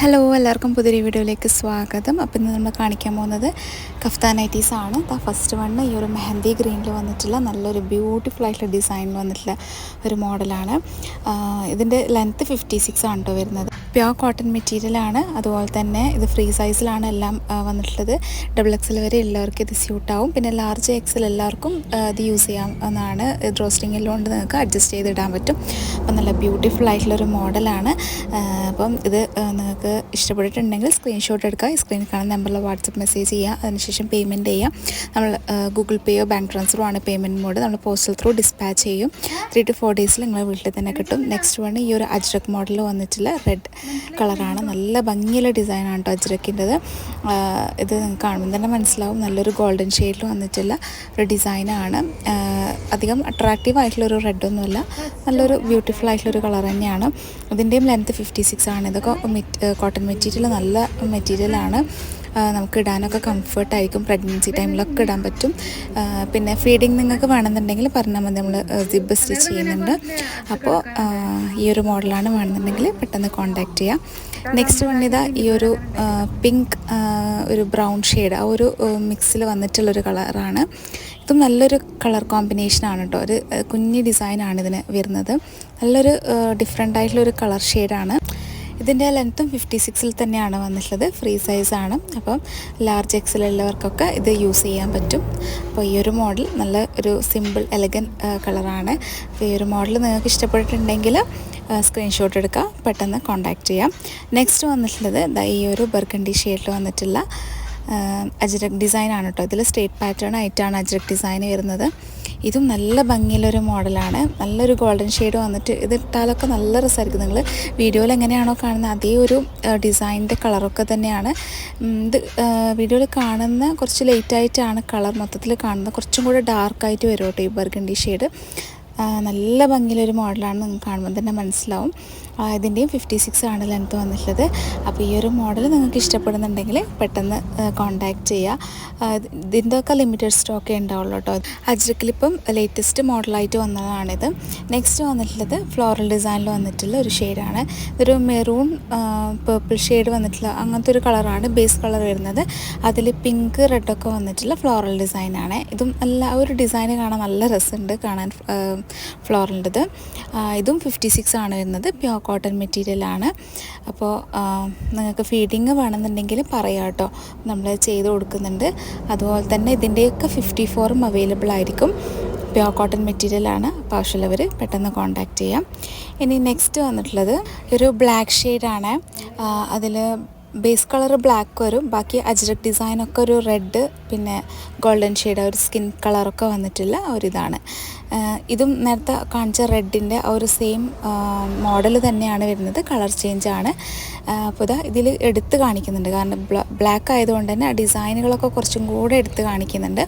Hello, എല്ലാവർക്കും പുതിയൊരു വീഡിയോയിലേക്ക് സ്വാഗതം. അപ്പോൾ ഇന്ന് നമ്മൾ കാണിക്കാൻ പോകുന്നത് കഫ്താൻ നൈറ്റീസാണ്. ഫസ്റ്റ് വണ്ണ് ഈ ഒരു മെഹന്തി ഗ്രീനിൽ വന്നിട്ടുള്ള നല്ലൊരു ബ്യൂട്ടിഫുൾ ആയിട്ടുള്ള ഡിസൈനിൽ വന്നിട്ടുള്ള ഒരു മോഡലാണ്. ഇതിൻ്റെ ലെങ്ത്ത് 56 ആണ് കേട്ടോ വരുന്നത്. പ്യോർ കോട്ടൺ മെറ്റീരിയലാണ്. അതുപോലെ തന്നെ ഇത് ഫ്രീ സൈസിലാണ് എല്ലാം വന്നിട്ടുള്ളത്. XXL വരെ എല്ലാവർക്കും ഇത് സ്യൂട്ടാവും. പിന്നെ ലാർജ് XL എല്ലാവർക്കും ഇത് യൂസ് ചെയ്യാം എന്നാണ്. ഡ്രോസ്റ്റിങ്ങിലുകൊണ്ട് നിങ്ങൾക്ക് അഡ്ജസ്റ്റ് ചെയ്തിടാൻ പറ്റും. അപ്പം നല്ല ബ്യൂട്ടിഫുൾ ആയിട്ടുള്ളൊരു മോഡലാണ്. അപ്പം ഇത് നിങ്ങൾക്ക് ഇഷ്ടപ്പെട്ടിട്ടുണ്ടെങ്കിൽ സ്ക്രീൻഷോട്ട് എടുക്കുക. ഈ സ്ക്രീനിൽ കാണുന്ന നമ്പറിൽ വാട്സപ്പ് മെസ്സേജ് ചെയ്യുക. അതിനുശേഷം പേയ്മെൻറ്റ് ചെയ്യുക. നമ്മൾ ഗൂഗിൾ പേയോ ബാങ്ക് ട്രാൻസ്ഫറോ ആണ് പേയ്മെൻറ്റ് മോഡ്. നമ്മൾ പോസ്റ്റൽ ത്രൂ ഡിസ്പാച്ച് ചെയ്യും. 3 to 4 ഡേയ്സിൽ നിങ്ങളുടെ വീട്ടിൽ തന്നെ കിട്ടും. നെക്സ്റ്റ് വൺ ഈ ഒരു അജ്രക് മോഡൽ വന്നിട്ടുള്ള റെഡ് കളറാണ്. നല്ല ഭംഗിയുള്ള ഡിസൈനാണ് കേട്ടോ അജ്രക്കിൻ്റെത്. ഇത് നിങ്ങൾക്ക് കാണുമ്പോൾ തന്നെ മനസ്സിലാവും. നല്ലൊരു ഗോൾഡൻ ഷെയ്ഡിൽ വന്നിട്ടുള്ള ഒരു ഡിസൈനാണ്. അധികം അട്രാക്റ്റീവ് ആയിട്ടുള്ളൊരു റെഡൊന്നുമല്ല, നല്ലൊരു ബ്യൂട്ടിഫുൾ ആയിട്ടുള്ളൊരു കളർ തന്നെയാണ്. ഇതിൻ്റെയും ലെങ്ത്ത് 56 ആണ്. ഇതൊക്കെ കോട്ടൺ മെറ്റീരിയൽ നല്ല മെറ്റീരിയലാണ്. നമുക്ക് ഇടാനൊക്കെ കംഫർട്ടായിരിക്കും. പ്രഗ്നൻസി ടൈമിലൊക്കെ ഇടാൻ പറ്റും. പിന്നെ ഫീഡിങ് നിങ്ങൾക്ക് വേണമെന്നുണ്ടെങ്കിൽ പറഞ്ഞാൽ മതി, നമ്മൾ സിബ് സ്റ്റിച്ച് ചെയ്യുന്നുണ്ട്. അപ്പോൾ ഈ ഒരു മോഡലാണ് വേണമെന്നുണ്ടെങ്കിൽ പെട്ടെന്ന് കോൺടാക്റ്റ് ചെയ്യാം. നെക്സ്റ്റ് വൺ ഇതാ ഈ ഒരു പിങ്ക് ഒരു ബ്രൗൺ ഷെയ്ഡ്, ആ ഒരു മിക്സിൽ വന്നിട്ടുള്ളൊരു കളറാണ്. ഇതും നല്ലൊരു കളർ കോമ്പിനേഷനാണ് കേട്ടോ. ഒരു കുഞ്ഞ് ഡിസൈനാണ് ഇതിന് വരുന്നത്. നല്ലൊരു ഡിഫറെൻ്റ് ആയിട്ടുള്ളൊരു കളർ ഷെയ്ഡാണ്. ഇതിൻ്റെ ലെങ്ത്തും 56 തന്നെയാണ് വന്നിട്ടുള്ളത്. ഫ്രീ സൈസാണ്. അപ്പം ലാർജ് XL ഉള്ളവർക്കൊക്കെ ഇത് യൂസ് ചെയ്യാൻ പറ്റും. അപ്പോൾ ഈ ഒരു മോഡൽ നല്ല ഒരു സിമ്പിൾ എലഗൻ കളറാണ്. അപ്പോൾ ഈ ഒരു മോഡൽ നിങ്ങൾക്ക് ഇഷ്ടപ്പെട്ടിട്ടുണ്ടെങ്കിൽ സ്ക്രീൻഷോട്ട് എടുക്കുക, പെട്ടെന്ന് കോൺടാക്റ്റ് ചെയ്യാം. നെക്സ്റ്റ് വന്നിട്ടുള്ളത് ഈ ഒരു ബർഗണ്ടി ഷെയ്ഡിൽ വന്നിട്ടുള്ള അജ്രക് ഡിസൈനാണ് കേട്ടോ. ഇതിൽ സ്ട്രേറ്റ് പാറ്റേൺ ആയിട്ടാണ് അജ്രക് ഡിസൈൻ വരുന്നത്. ഇതും നല്ല ഭംഗിയുള്ളൊരു മോഡലാണ്. നല്ലൊരു ഗോൾഡൻ ഷെയ്ഡ് വന്നിട്ട് ഇതിട്ടാലൊക്കെ നല്ല രസമായിരിക്കും. നിങ്ങൾ വീഡിയോയിൽ എങ്ങനെയാണോ കാണുന്നത് അതേ ഒരു ഡിസൈനിൻ്റെ കളറൊക്കെ തന്നെയാണ്. ഇത് വീഡിയോയിൽ കാണുന്ന കുറച്ച് ലേറ്റായിട്ടാണ് കളർ മൊത്തത്തിൽ കാണുന്നത്. കുറച്ചും കൂടെ ഡാർക്കായിട്ട് വരും കേട്ടോ ഈ ബർഗണ്ടി ഷെയ്ഡ്. നല്ല ഭംഗിയുള്ളൊരു മോഡലാണ്. നിങ്ങൾക്ക് കാണുമ്പോൾ തന്നെ മനസ്സിലാവും. ഇതിൻ്റെയും 56 ആണ് ലെങ്ത്ത് വന്നിട്ടുള്ളത്. അപ്പോൾ ഈ ഒരു മോഡൽ നിങ്ങൾക്ക് ഇഷ്ടപ്പെടുന്നുണ്ടെങ്കിൽ പെട്ടെന്ന് കോൺടാക്റ്റ് ചെയ്യുക. ഇതിൻ്റെയൊക്കെ ലിമിറ്റഡ് സ്റ്റോക്കേ ഉണ്ടാവുള്ളൂ കേട്ടോ. അജ്രക്കിലിപ്പം ലേറ്റസ്റ്റ് മോഡലായിട്ട് വന്നതാണിത്. നെക്സ്റ്റ് വന്നിട്ടുള്ളത് ഫ്ലോറൽ ഡിസൈനിൽ വന്നിട്ടുള്ള ഒരു ഷെയ്ഡാണ്. ഇതൊരു മെറൂൺ പേർപ്പിൾ ഷെയ്ഡ് വന്നിട്ടുള്ള അങ്ങനത്തെ ഒരു കളറാണ് ബേസ് കളർ വരുന്നത്. അതിൽ പിങ്ക് റെഡൊക്കെ വന്നിട്ടുള്ള ഫ്ലോറൽ ഡിസൈനാണ്. ഇതും നല്ല ഒരു ഡിസൈന് കാണാൻ നല്ല രസമുണ്ട് കാണാൻ ഫ്ലോറലിൻ്റെത്. ഇതും 56 ആണ് വരുന്നത്. പ്യോർ കോട്ടൺ മെറ്റീരിയലാണ്. അപ്പോൾ നിങ്ങൾക്ക് ഫീഡിങ് വേണമെന്നുണ്ടെങ്കിൽ പറയാം കേട്ടോ, നമ്മൾ ചെയ്ത് കൊടുക്കുന്നുണ്ട്. അതുപോലെ തന്നെ ഇതിൻ്റെയൊക്കെ 54 അവൈലബിൾ ആയിരിക്കും. പ്യോർ കോട്ടൺ മെറ്റീരിയലാണ്. അപ്പോൾ ആവശ്യമുള്ളവർ പെട്ടെന്ന് കോൺടാക്റ്റ് ചെയ്യാം. ഇനി നെക്സ്റ്റ് വന്നിട്ടുള്ളത് ഒരു ബ്ലാക്ക് ഷെയ്ഡാണ്. അതിൽ ബേസ് കളർ ബ്ലാക്ക് വരും. ബാക്കി അജ്രക് ഡിസൈനൊക്കെ ഒരു റെഡ് പിന്നെ ഗോൾഡൻ ഷെയ്ഡ് ഒരു സ്കിൻ കളറൊക്കെ വന്നിട്ടുള്ള ഒരിതാണ്. ഇതും നേരത്തെ കാണിച്ച റെഡിൻ്റെ ആ ഒരു സെയിം മോഡൽ തന്നെയാണ് വരുന്നത്. കളർ ചേഞ്ചാണ്. അപ്പോൾ ഇതാ ഇതിൽ എടുത്ത് കാണിക്കുന്നുണ്ട്. കാരണം ബ്ലാക്ക് ആയതുകൊണ്ട് തന്നെ ആ ഡിസൈനുകളൊക്കെ കുറച്ചും കൂടെ എടുത്ത് കാണിക്കുന്നുണ്ട്.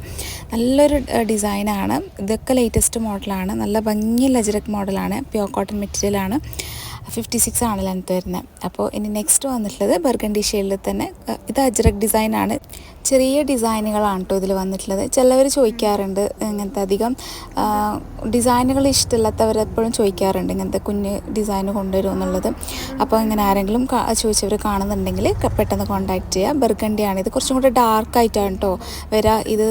നല്ലൊരു ഡിസൈനാണ്. ഇതൊക്കെ ലേറ്റസ്റ്റ് മോഡലാണ്. നല്ല ഭംഗിയുള്ള അജ്രക് മോഡലാണ്. പ്യോർ കോട്ടൺ മെറ്റീരിയലാണ്. 56 ആണ് ലെങ്ത്ത് വരുന്നത്. അപ്പോൾ ഇനി നെക്സ്റ്റ് വന്നിട്ടുള്ളത് ബർഗണ്ടി ഷെയ്ഡിൽ തന്നെ ഇത് അജ്രക് ഡിസൈനാണ്. ചെറിയ ഡിസൈനുകളാണ് കേട്ടോ ഇതിൽ വന്നിട്ടുള്ളത്. ചിലവർ ചോദിക്കാറുണ്ട് ഇങ്ങനത്തെ അധികം ഡിസൈനുകൾ ഇഷ്ടമില്ലാത്തവരെപ്പോഴും ചോദിക്കാറുണ്ട് ഇങ്ങനത്തെ കുഞ്ഞ് ഡിസൈൻ കൊണ്ടുവരും എന്നുള്ളത്. അപ്പോൾ ഇങ്ങനെ ആരെങ്കിലും ചോദിച്ചവർ കാണുന്നുണ്ടെങ്കിൽ പെട്ടെന്ന് കോൺടാക്റ്റ് ചെയ്യുക. ബർഗണ്ടിയാണ്. ഇത് കുറച്ചും കൂടെ ഡാർക്കായിട്ടാണ് കേട്ടോ വരിക. ഇത്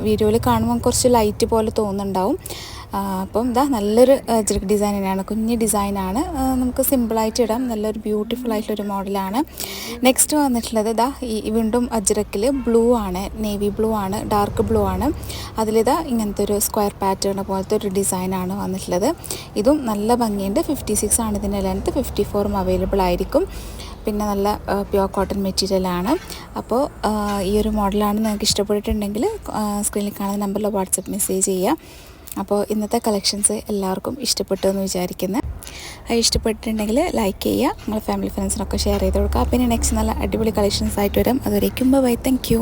വീഡിയോയിൽ കാണുമ്പോൾ കുറച്ച് ലൈറ്റ് പോലെ തോന്നുന്നുണ്ടാവും. അപ്പം ഇതാ നല്ലൊരു അജ്രക് ഡിസൈൻ തന്നെയാണ്. കുഞ്ഞ് ഡിസൈനാണ്. നമുക്ക് സിമ്പിളായിട്ട് ഇടാം. നല്ലൊരു ബ്യൂട്ടിഫുൾ ആയിട്ടുള്ളൊരു മോഡലാണ്. നെക്സ്റ്റ് വന്നിട്ടുള്ളത് ഇതാ വീണ്ടും അജ്രക്കിൽ ബ്ലൂ ആണ്. നേവി ബ്ലൂ ആണ്. ഡാർക്ക് ബ്ലൂ ആണ്. അതിലിതാ ഇങ്ങനത്തെ ഒരു സ്ക്വയർ പാറ്റേൺ പോലത്തെ ഒരു ഡിസൈനാണ് വന്നിട്ടുള്ളത്. ഇതും നല്ല ഭംഗിയുണ്ട്. 56 ആണ് ഇതിൻ്റെ ലെങ്ത്ത്. 54 അവൈലബിൾ ആയിരിക്കും. പിന്നെ നല്ല പ്യോർ കോട്ടൺ മെറ്റീരിയലാണ്. അപ്പോൾ ഈ ഒരു മോഡലാണ് നിങ്ങൾക്ക് ഇഷ്ടപ്പെട്ടിട്ടുണ്ടെങ്കിൽ സ്ക്രീനിൽ കാണുന്ന നമ്പറിൽ വാട്സപ്പ് മെസ്സേജ് ചെയ്യുക. അപ്പോൾ ഇന്നത്തെ കളക്ഷൻസ് എല്ലാവർക്കും ഇഷ്ടപ്പെട്ടു എന്ന് വിചാരിക്കുന്നു. ഇഷ്ടപ്പെട്ടിട്ടുണ്ടെങ്കിൽ ലൈക്ക് ചെയ്യുക. നിങ്ങളുടെ ഫാമിലി ഫ്രണ്ട്സിനൊക്കെ ഷെയർ ചെയ്ത് കൊടുക്കുക. പിന്നെ നെക്സ്റ്റ് നല്ല അടിപൊളി കളക്ഷൻസ് ആയിട്ട് വരും. അതുവരേക്കും ബൈ. Thank you.